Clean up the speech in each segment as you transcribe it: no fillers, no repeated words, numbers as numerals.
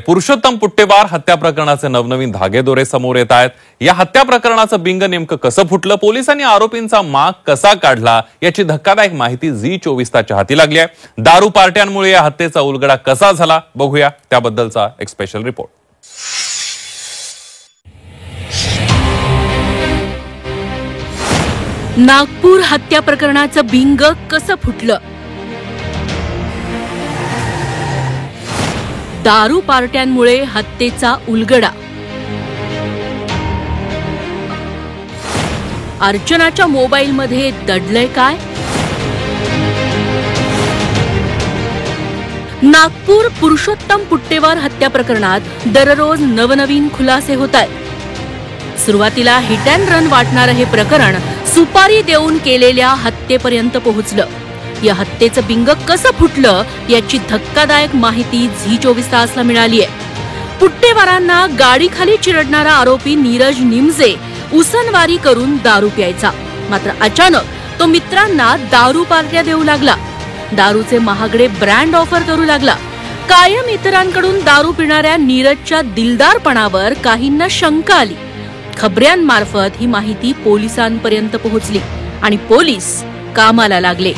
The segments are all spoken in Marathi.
पुरुषोत्तम पुट्टेवार हत्या प्रकरणाचे नवनवीन धागेदोरे समोर येत आहेत। या हत्या प्रकरणाचं बिंग नेमकं कसं फुटलं, पोलिसांनी आरोपींचा माग कसा काढला याची धक्कादायक माहिती झी24 तासच्या हाती लागली आहे। दारू पार्ट्यांमुळे या हत्येचा उलगडा कसा झाला बघूया त्याबद्दलचा एक स्पेशल रिपोर्ट। नागपूर हत्या प्रकरणाचं बिंग कसं फुटलं, दारू पार्ट्यांमुळे हत्येचा उलगडा, अर्चनाच्या मोबाईलमध्ये दडलंय काय? नागपूर पुरुषोत्तम पुट्टेवार हत्या प्रकरणात दररोज नवनवीन खुलासे होत आहेत। सुरुवातीला हिट अँड रन वाटणारं हे प्रकरण सुपारी देऊन केलेल्या हत्येपर्यंत पोहोचलं। या हत्येचं बिंग कसं फुटलं याची धक्कादायक माहिती झी24 तासला मिळाली आहे। पुट्टेवारांना गाडीखाली चिरडणारा आरोपी नीरज निमजे उसनवारी करून दारू प्यायचा, मात्र अचानक तो मित्रांना दारू पार्ट्या देऊ लागला। दारूचे महागडे ब्रँड ऑफर करू लागला। कायम इतरांकडून दारू पिणाऱ्या नीरजच्या दिलदारपणावर काहींना शंका आली। खबऱ्यांमार्फत ही माहिती पोलिसांपर्यंत पोहोचली आणि पोलीस कामाला लागले।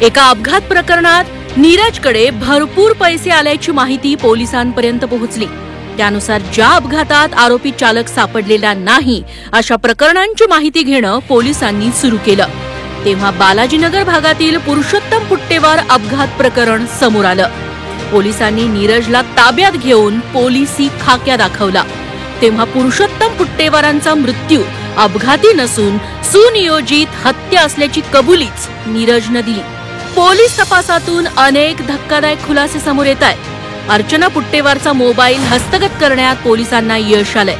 एका अपघात प्रकरणात नीरजकडे भरपूर पैसे आल्याची माहिती पोलिसांपर्यंत पोहोचली। त्यानुसार ज्या अपघातात आरोपी चालक सापडलेला नाही अशा प्रकरणांची माहिती घेणं पोलिसांनी सुरू केलं। तेव्हा बालाजीनगर भागातील पुरुषोत्तम पुट्टेवार अपघात प्रकरण समोर आलं। पोलिसांनी नीरजला ताब्यात घेऊन पोलिसी खाक्या दाखवला। तेव्हा पुरुषोत्तम पुट्टेवारांचा मृत्यू अपघाती नसून सुनियोजित हत्या असल्याची कबुलीच नीरजने दिली। पोलीस तपासातून अनेक धक्कादायक खुलासे समोर येत आहेत। अर्चना पुट्टेवारचा मोबाईल हस्तगत करण्यात पोलिसांना यश आलंय।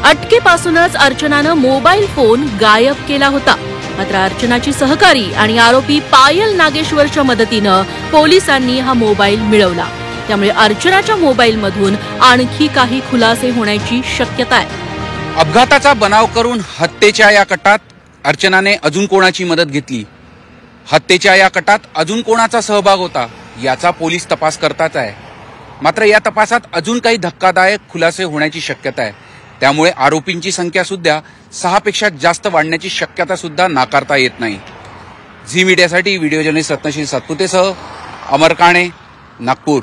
अटकेपासूनच अर्चनानं मोबाईल फोन गायब केला होता, मात्र अर्चनाची सहकारी आणि आरोपी पायल नागेश्वरच्या मदतीनं पोलिसांनी हा मोबाईल मिळवला। त्यामुळे अर्चनाच्या मोबाईलमधून आणखी काही खुलासे होण्याची शक्यता आहे। अपघाताचा बनाव करून हत्येच्या या कटात अर्चनाने अजून कोणाची मदत घेतली, हत्येच्या या कटात अजून कोणाचा सहभाग होता याचा पोलीस तपास करतात आहे। मात्र या तपासात अजून काही धक्कादायक खुलासे होण्याची शक्यता आहे। त्यामुळे आरोपींची संख्या सुद्धा 6 पेक्षा जास्त वाढण्याची शक्यता सुद्धा नाकारता येत नाही। झी मीडियासाठी व्हिडिओ जर्नलिस्ट रत्नशील सातपुतेसह अमर काणे, नागपूर।